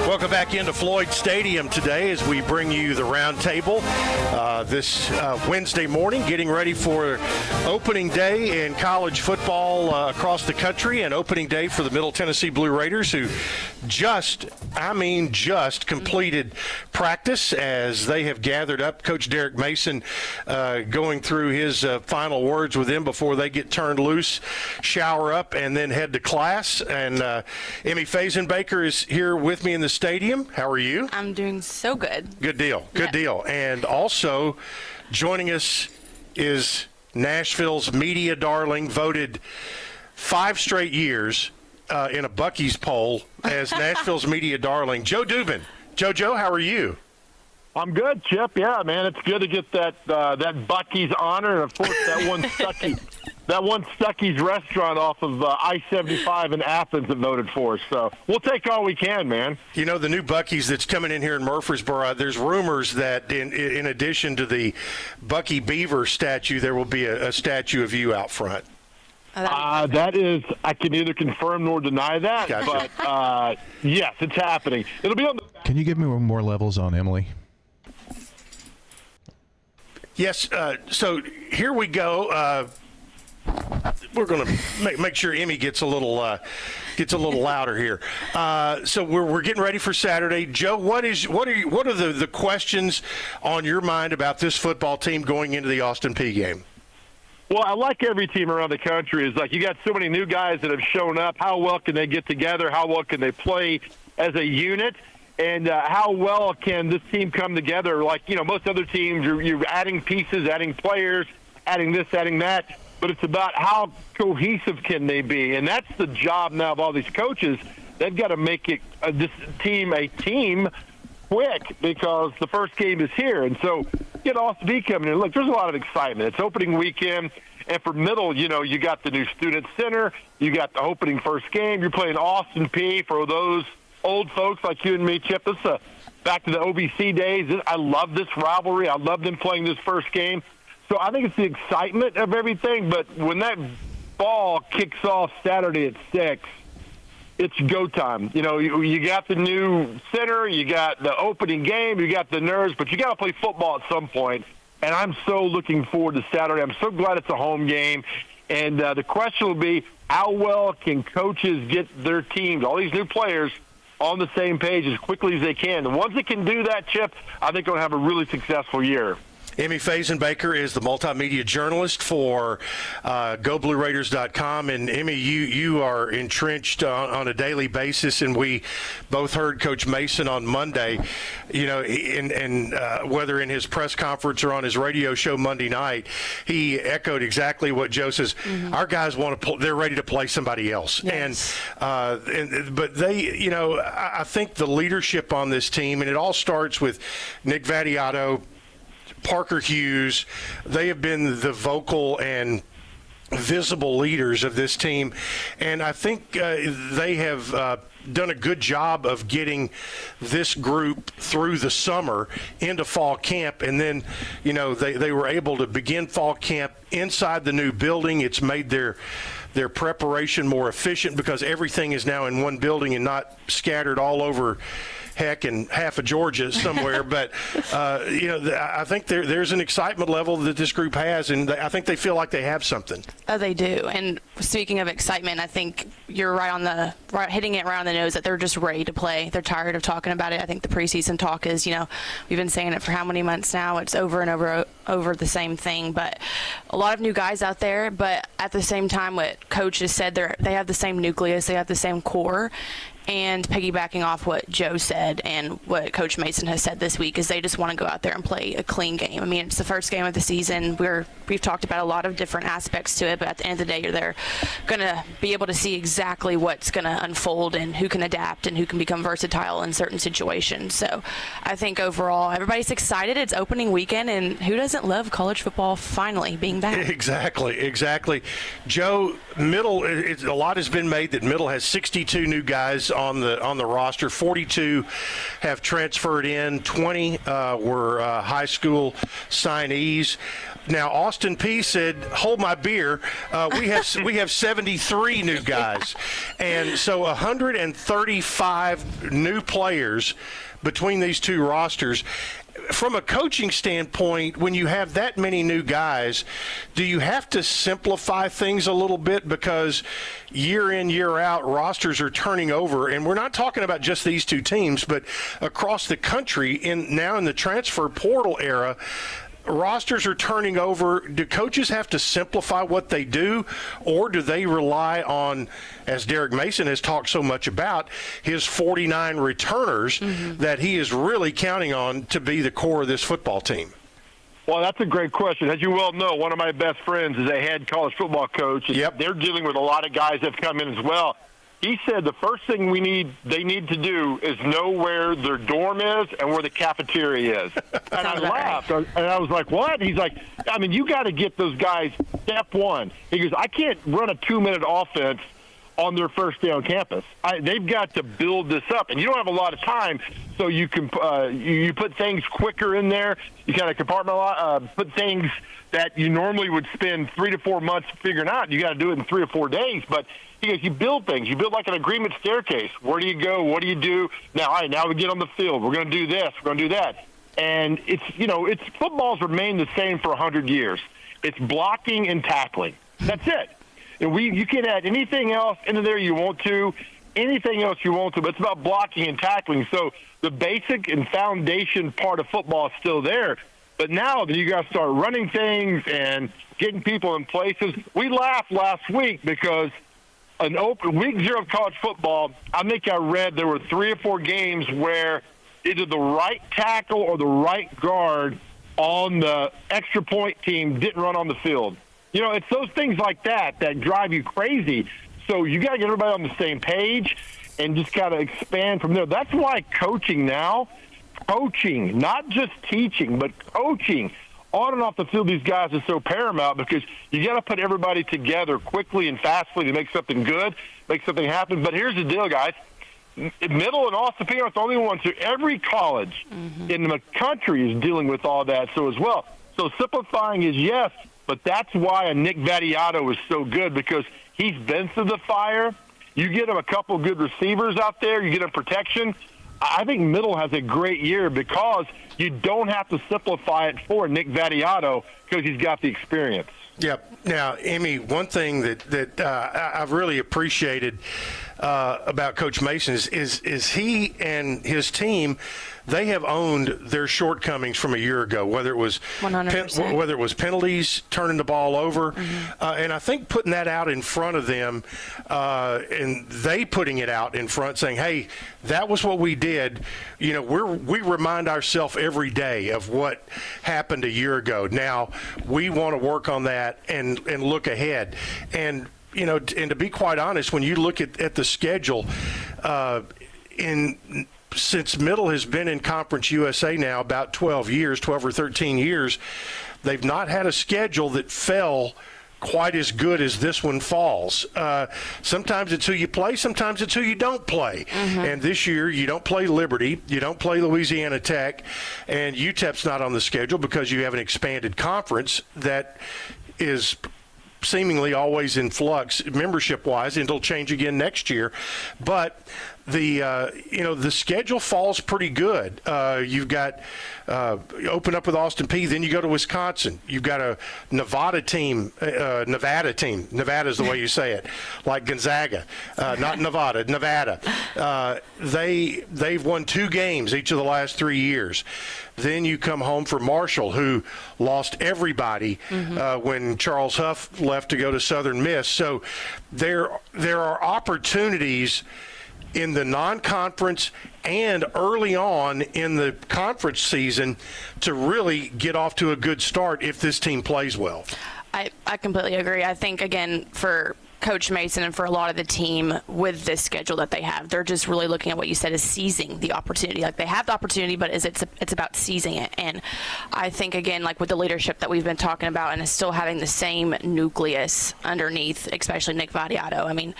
Welcome back into Floyd Stadium today as we bring you the Roundtable this Wednesday morning, getting ready for opening day in college football across the country and opening day for the Middle Tennessee Blue Raiders, who just completed practice as they have gathered up. Coach Derek Mason going through his final words with them before they get turned loose, shower up, and then head to class. And Emmy Fazenbaker is here with me in the stadium. How are you? I'm doing so good. Good deal. Good deal. And also joining us is Nashville's media darling, voted 5 straight years in a Buc-ee's poll as Nashville's media darling, Joe Dubin. Joe, how are you? I'm good, Chip. Yeah, man, it's good to get that Buc-ee's honor, and of course that one Stuckey's restaurant off of I-75 in Athens that voted for us. So we'll take all we can, man. You know, the new Buc-ee's that's coming in here in Murfreesboro, there's rumors that in addition to the Bucky Beaver statue, there will be a statue of you out front. That is, I can neither confirm nor deny that, gotcha. But yes, it's happening. It'll be on the. Can you give me more levels on Emily? Yes. So here we go. We're going to make sure Emmy gets a little louder here. So we're getting ready for Saturday. Joe, what are the questions on your mind about this football team going into the Austin Peay game? Well, I like every team around the country. Is like you got so many new guys that have shown up. How well can they get together? How well can they play as a unit? And how well can this team come together? Like, you know, most other teams, you're adding pieces, adding players, adding this, adding that. But it's about how cohesive can they be. And that's the job now of all these coaches. They've got to make this team a team quick because the first game is here. And so get Austin Peay coming in. Look, there's a lot of excitement. It's opening weekend. And for middle, you know, you got the new student center. You got the opening first game. You're playing Austin Peay for those old folks like you and me, Chip. This is back to the OBC days. I love this rivalry. I love them playing this first game. So I think it's the excitement of everything. But when that ball kicks off Saturday at 6, it's go time. You know, you got the new center, you got the opening game, you got the nerves, but you got to play football at some point. And I'm so looking forward to Saturday. I'm so glad it's a home game. And the question will be, how well can coaches get their teams, all these new players, on the same page as quickly as they can? The ones that can do that, Chip, I think are going to have a really successful year. Emmy Fazenbaker is the multimedia journalist for GoBlueRaiders.com. And, Emmy, you are entrenched on a daily basis, and we both heard Coach Mason on Monday, you know, and whether in his press conference or on his radio show Monday night, he echoed exactly what Joe says. Mm-hmm. Our guys they're ready to play somebody else. Yes. But they, you know, I think the leadership on this team, and it all starts with Nick Vattiato, Parker Hughes, they have been the vocal and visible leaders of this team. And I think they have done a good job of getting this group through the summer into fall camp. And then, you know, they were able to begin fall camp inside the new building. It's made their preparation more efficient because everything is now in one building and not scattered all over heck in half of Georgia somewhere. But, you know, I think there's an excitement level that this group has, and I think they feel like they have something. Oh, they do. And speaking of excitement, I think you're hitting it right on the nose that they're just ready to play. They're tired of talking about it. I think the preseason talk is, you know, we've been saying it for how many months now? It's over and over the same thing. But a lot of new guys out there, but at the same time, what Coach has said, they have the same nucleus, they have the same core. And piggybacking off what Joe said and what Coach Mason has said this week is they just want to go out there and play a clean game. I mean, it's the first game of the season. We've talked about a lot of different aspects to it, but at the end of the day, they're going to be able to see exactly what's going to unfold and who can adapt and who can become versatile in certain situations. So I think overall, everybody's excited. It's opening weekend, and who doesn't love college football finally being back? Exactly. Joe, Middle, a lot has been made that Middle has 62 new guys on the roster. 42 have transferred in. 20 were high school signees. Now, Austin Peay said, hold my beer, we have 73 new guys. And so 135 new players between these two rosters. From a coaching standpoint, when you have that many new guys, do you have to simplify things a little bit? Because year in, year out, rosters are turning over. And we're not talking about just these two teams, but across the country, now in the transfer portal era, rosters are turning over. Do coaches have to simplify what they do, or do they rely on, as Derek Mason has talked so much about, his 49 returners that he is really counting on to be the core of this football team? Well, that's a great question. As you well know, one of my best friends is a head college football coach, and they're dealing with a lot of guys that have come in as well. He said the first thing they need to do is know where their dorm is and where the cafeteria is. And I laughed, and I was like, what? He's like, I mean, you got to get those guys, step one. He goes, I can't run a 2-minute offense on their first day on campus. They've got to build this up, and you don't have a lot of time, so you can you put things quicker in there. You kind of compartmentalize, put things that you normally would spend 3 to 4 months figuring out. You got to do it in 3 or 4 days, but he goes, you build things. You build like an agreement staircase. Where do you go? What do you do? Now, all right, now we get on the field. We're going to do this. We're going to do that. And it's football's remained the same for 100 years. It's blocking and tackling. That's it. And you can add anything else into there you want to, anything else you want to, but it's about blocking and tackling. So the basic and foundation part of football is still there. But now that you got to start running things and getting people in places. We laughed last week because an open week 0 of college football, I think I read there were 3 or 4 games where either the right tackle or the right guard on the extra point team didn't run on the field. It's those things like that drive you crazy. So you got to get everybody on the same page and just got to expand from there. That's why coaching, not just teaching, but coaching on and off the field, these guys are so paramount because you got to put everybody together quickly and fastly to make something good, make something happen. But here's the deal, guys. Middle and Austin Peay aren't the only ones. Every college in the country is dealing with all that as well. So simplifying is yes, but that's why a Nick Vattiato is so good because he's been through the fire. You get him a couple good receivers out there. You get him protection. I think Middle has a great year because you don't have to simplify it for Nick Vattiato because he's got the experience. Yep. Now, Emmy, one thing that I've really appreciated about Coach Mason is he and his team, they have owned their shortcomings from a year ago, whether it was 100%. Penalties, turning the ball over, and I think putting that out in front of them, and they putting it out in front, saying, "Hey, that was what we did." We remind ourselves every day of what happened a year ago. Now we want to work on that and look ahead. And and to be quite honest, when you look at the schedule, since Middle has been in Conference USA now about 12 or 13 years, they've not had a schedule that fell quite as good as this one falls. Sometimes it's who you play, sometimes it's who you don't play. And this year you don't play Liberty, you don't play Louisiana Tech, and UTEP's not on the schedule because you have an expanded conference that is seemingly always in flux membership-wise, and it'll change again next year. But the schedule falls pretty good. You've got open up with Austin Peay, then you go to Wisconsin. You've got a Nevada team. Nevada's the way you say it, like Gonzaga, not Nevada. Nevada. They've won 2 games each of the last 3 years. Then you come home for Marshall, who lost everybody when Charles Huff left to go to Southern Miss. So there are opportunities in the non-conference and early on in the conference season to really get off to a good start if this team plays well. I completely agree. I think, again, for Coach Mason and for a lot of the team with this schedule that they have, they're just really looking at what you said is seizing the opportunity. Like, they have the opportunity, but it's about seizing it. And I think, again, like with the leadership that we've been talking about and still having the same nucleus underneath, especially Nick Vattiato, I mean,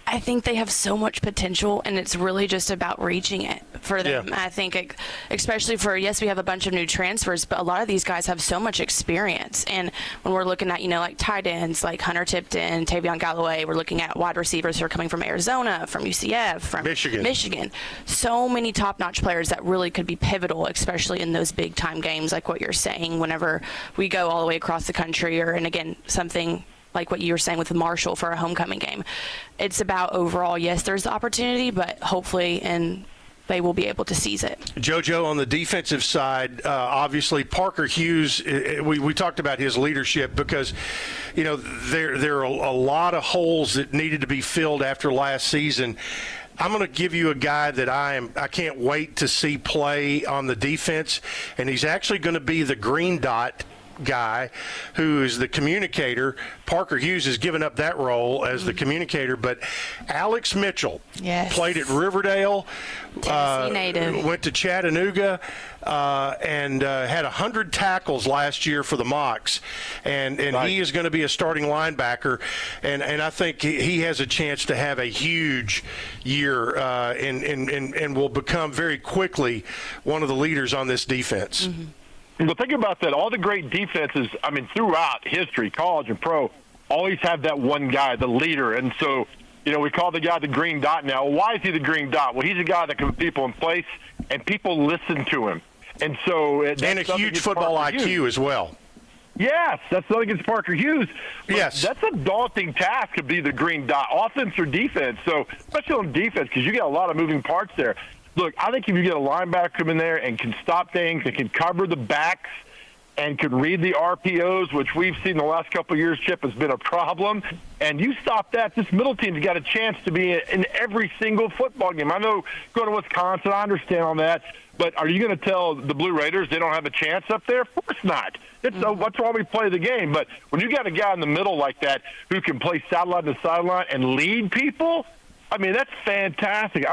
I think they have so much potential, and it's really just about reaching it for them. Yeah. I think, especially for, yes, we have a bunch of new transfers, but a lot of these guys have so much experience. And when we're looking at, like tight ends, like Hunter Tipton, Tavion Galloway, we're looking at wide receivers who are coming from Arizona, from UCF, from Michigan. So many top-notch players that really could be pivotal, especially in those big-time games, like what you're saying, whenever we go all the way across the country, and again, something like what you were saying with Marshall for a homecoming game. It's about overall, yes, there's the opportunity, but hopefully they will be able to seize it. JoJo, on the defensive side, obviously Parker Hughes, we talked about his leadership because, there are a lot of holes that needed to be filled after last season. I'm going to give you a guy that I can't wait to see play on the defense, and he's actually going to be the green dot guy who is the communicator. Parker Hughes has given up that role as the communicator, but Alex Mitchell played at Riverdale, Tennessee native. went to Chattanooga, and had 100 tackles last year for the Mocs, and he is going to be a starting linebacker, and I think he has a chance to have a huge year, and will become very quickly one of the leaders on this defense. Well, think about that. All the great defenses, throughout history, college and pro, always have that one guy, the leader. And so, we call the guy the green dot now. Why is he the green dot? Well, he's a guy that can put people in place, and people listen to him. And so, and a huge football IQ as well. Yes, that's nothing against Parker Hughes. Yes. That's a daunting task to be the green dot, offense or defense. So, especially on defense, because you got a lot of moving parts there. Look, I think if you get a linebacker come in there and can stop things and can cover the backs and can read the RPOs, which we've seen the last couple of years, Chip, has been a problem, and you stop that, this middle team's got a chance to be in every single football game. I know going to Wisconsin, I understand on that, but are you going to tell the Blue Raiders they don't have a chance up there? Of course not. That's why we play the game. But when you got a guy in the middle like that who can play sideline to sideline and lead people, that's fantastic.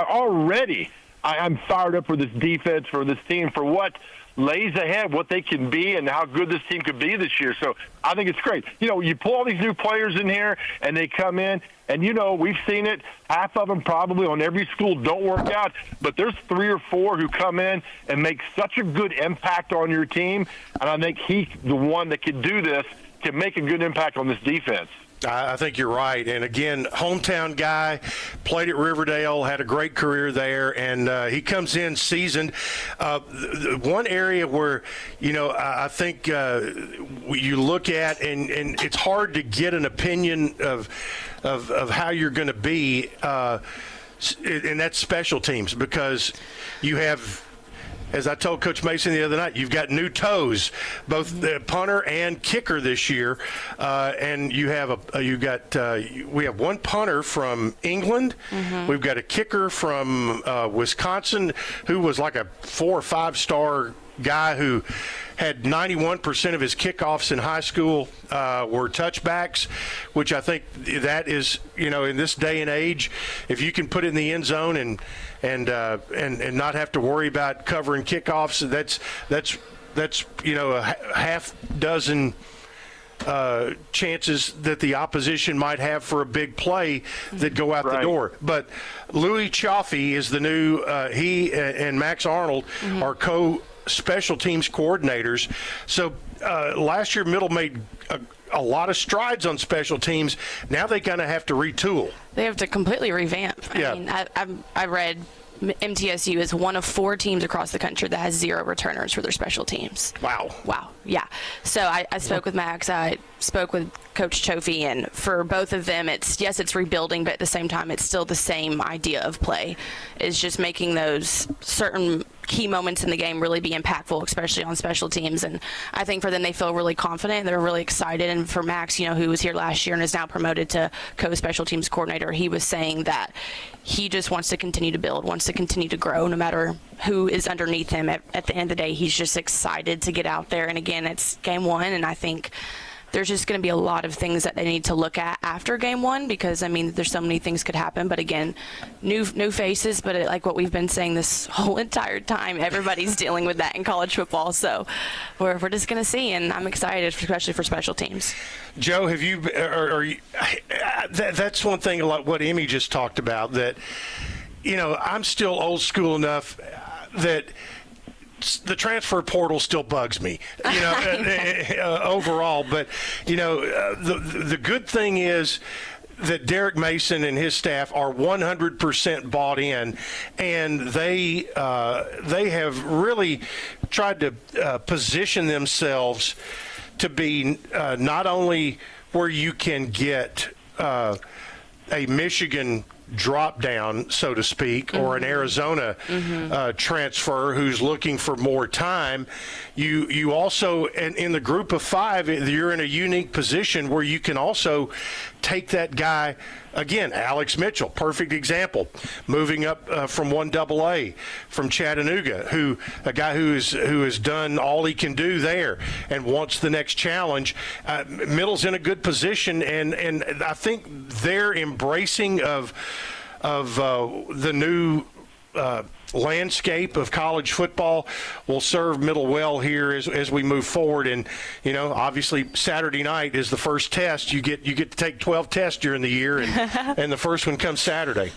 I'm fired up for this defense, for this team, for what lays ahead, what they can be, and how good this team could be this year. So I think it's great. You pull all these new players in here, and they come in, and, we've seen it. Half of them probably on every school don't work out, but there's 3 or 4 who come in and make such a good impact on your team, and I think he's the one that can do this, can make a good impact on this defense. I think you're right. And again, hometown guy, played at Riverdale, had a great career there, and he comes in seasoned. One area where, I think you look at, and it's hard to get an opinion of how you're going to be, and that's special teams, because you have, as I told Coach Mason the other night, you've got new toes, both the punter and kicker this year, and we have one punter from England. We've got a kicker from Wisconsin who was like a 4 or 5 star guy who had 91% of his kickoffs in high school were touchbacks, which I think that is, in this day and age, if you can put it in the end zone and not have to worry about covering kickoffs, that's a half dozen chances that the opposition might have for a big play that go out the door. But Louis Chaffee is the new he and Max Arnold are special teams coordinators. So last year Middle made a lot of strides on special teams. Now they kind of have to retool. They have to completely revamp. I read MTSU is one of 4 teams across the country that has 0 returners for their special teams. Wow. Yeah. So I spoke with Max. I spoke with Coach Chaffee, and for both of them, it's rebuilding, but at the same time, it's still the same idea of play. It's just making those certain key moments in the game really be impactful, especially on special teams. And I think for them, they feel really confident. They're really excited. And for Max, who was here last year and is now promoted to co-special teams coordinator, he was saying that he just wants to continue to build, wants to continue to grow, no matter who is underneath him. At the end of the day, he's just excited to get out there. And again, it's game 1, and I think there's just going to be a lot of things that they need to look at after game 1, because there's so many things could happen. But again, new faces, but like what we've been saying this whole entire time, everybody's dealing with that in college football. So we're just going to see, and I'm excited, especially for special teams. Joe, have you? That's one thing. Like what Emmy just talked about. That I'm still old school enough that the transfer portal still bugs me, overall. But, the good thing is that Derek Mason and his staff are 100% bought in, and they have really tried to position themselves to be not only where you can get a Michigan drop down, so to speak, or an Arizona transfer who's looking for more time. You also, and in the group of 5, you're in a unique position where you can also take that guy. Again, Alex Mitchell, perfect example, moving up from 1AA from Chattanooga, a guy who has done all he can do there and wants the next challenge. Middle's in a good position, and I think their embracing of the new landscape of college football will serve Middle well here as we move forward. And obviously Saturday night is the first test. You get to take 12 tests during the year, and the first one comes Saturday.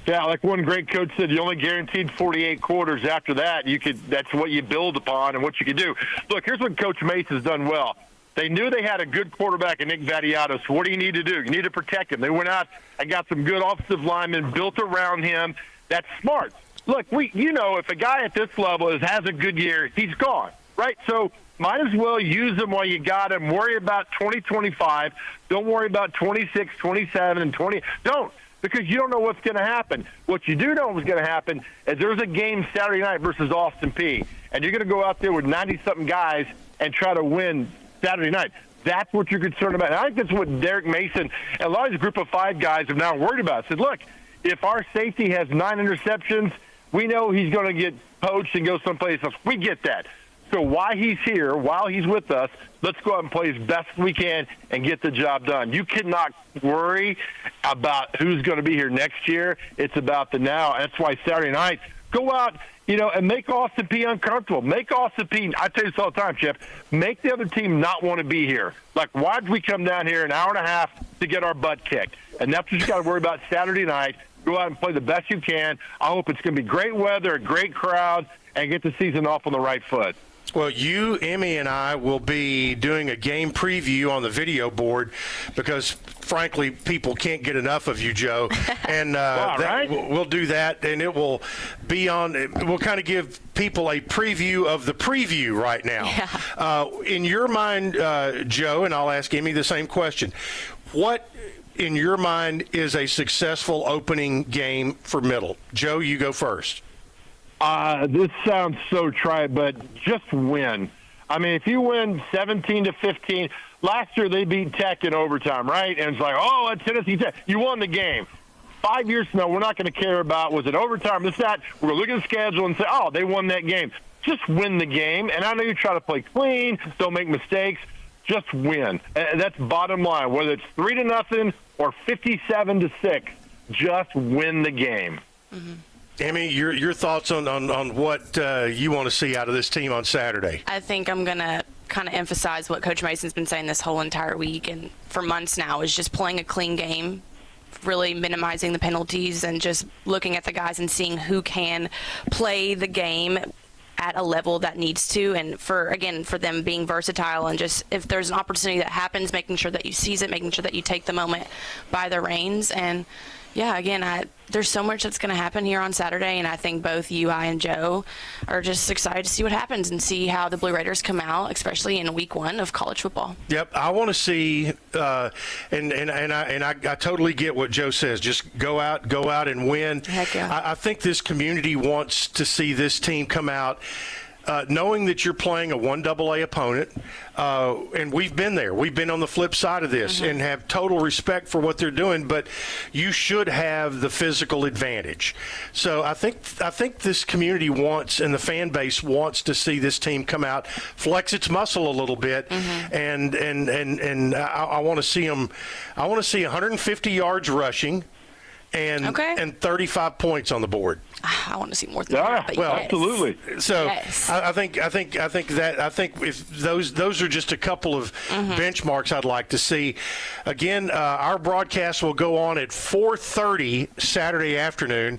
Yeah, like one great coach said, you only guaranteed 48 quarters. After that, that's what you build upon and what you can do. Look, here's what Coach Mace has done well. They knew they had a good quarterback in Nick Vattiato, so what do you need to do? You need to protect him. They went out and got some good offensive linemen built around him. That's smart. Look, if a guy at this level has a good year, he's gone, right? So might as well use him while you got him. Worry about 2025. Don't worry about 26, 27, and 20. Don't, because you don't know what's going to happen. What you do know what's going to happen is there's a game Saturday night versus Austin Peay, and you're going to go out there with 90-something guys and try to win Saturday night. That's what you're concerned about. And I think that's what Derek Mason and a lot of these group of 5 guys are now worried about. Said, look, if our safety has 9 interceptions, we know he's going to get poached and go someplace else. We get that. So while he's here, while he's with us, let's go out and play as best we can and get the job done. You cannot worry about who's going to be here next year. It's about the now. That's why Saturday night, go out, and make Austin Peay uncomfortable. Make Austin Peay, I tell you this all the time, Chip, make the other team not want to be here. Like, why did we come down here an hour and a half to get our butt kicked? And that's what you got to worry about Saturday night. Go out and play the best you can. I hope it's going to be great weather, a great crowd, and get the season off on the right foot. Well, you, Emmy, and I will be doing a game preview on the video board because, frankly, people can't get enough of you, Joe. And right? We'll do that, and it will be on. We'll kind of give people a preview of the preview right now. Yeah. In your mind, Joe, and I'll ask Emmy the same question. What, in your mind, is a successful opening game for Middle? Joe, you go first. This sounds so trite, but just win. I mean, if you win 17-15, last year they beat Tech in overtime, right? And it's like, oh, it's Tennessee Tech. You won the game. 5 years from now, we're not going to care about, was it overtime, this, that. We're going to look at the schedule and say, oh, they won that game. Just win the game. And I know you try to play clean, don't make mistakes. Just win. And that's bottom line. Whether it's 3-0 or 57-6, just win the game. Mm-hmm. Emmy, your thoughts on what you want to see out of this team on Saturday? I think I'm going to kind of emphasize what Coach Mason's been saying this whole entire week and for months now, is just playing a clean game, really minimizing the penalties and just looking at the guys and seeing who can play the game at a level that needs to, and for them being versatile, and just if there's an opportunity that happens, making sure that you seize it, making sure that you take the moment by the reins. And yeah, again, there's so much that's going to happen here on Saturday, and I think both you, I, and Joe are just excited to see what happens and see how the Blue Raiders come out, especially in week 1 of college football. Yep, I want to see, and I totally get what Joe says. Just go out and win. Heck yeah. I think this community wants to see this team come out knowing that you're playing a 1AA opponent, and we've been there. We've been on the flip side of this and have total respect for what they're doing, but you should have the physical advantage. So I think this community wants, and the fan base wants, to see this team come out, flex its muscle a little bit, and I want to see them. I want to see 150 yards rushing and 35 points on the board. I want to see more than that. But well, yes. Absolutely. So yes. I think if those are just a couple of benchmarks I'd like to see. Again, our broadcast will go on at 4:30 Saturday afternoon.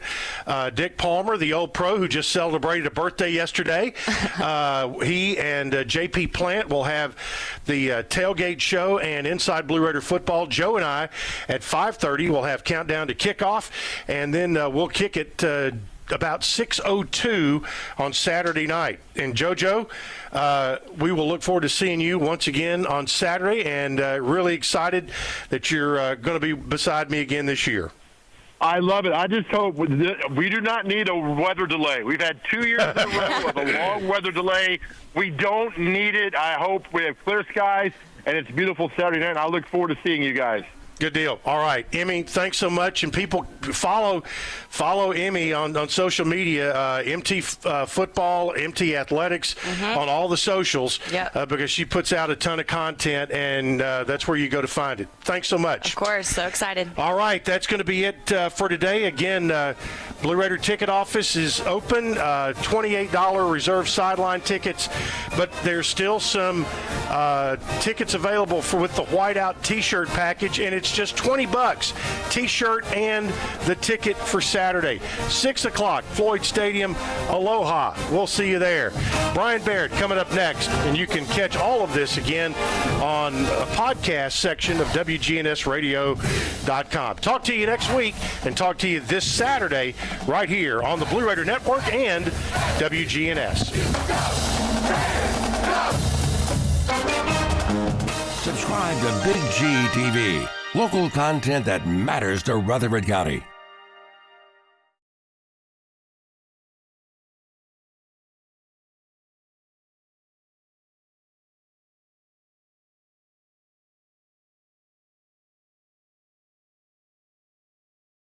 Dick Palmer, the old pro who just celebrated a birthday yesterday, he and JP Plant will have the tailgate show and Inside Blue Raider Football. Joe and I at 5:30 will have countdown to kickoff, and then we'll kick it about 6:02 on Saturday night. And JoJo, we will look forward to seeing you once again on Saturday, and really excited that you're going to be beside me again this year. I love it. I just hope we do not need a weather delay. We've had 2 years in a row of a long weather delay. We don't need it. I hope we have clear skies, and it's a beautiful Saturday night, and I look forward to seeing you guys. Good deal. All right, Emmy, thanks so much. And people follow Emmy on social media, MT Football, MT Athletics, on all the socials, because she puts out a ton of content, and that's where you go to find it. Thanks so much. Of course, so excited. All right, that's going to be it for today. Again, Blue Raider ticket office is open, $28 reserve sideline tickets, but there's still some tickets available with the whiteout T-shirt package, and it's just $20, T-shirt and the ticket for Saturday. 6 o'clock, Floyd Stadium, Aloha. We'll see you there. Brian Barrett coming up next, and you can catch all of this again on a podcast section of wgnsradio.com. Talk to you next week, and talk to you this Saturday right here on the Blue Raider Network and WGNS. Subscribe to Big G TV. Local content that matters to Rutherford County.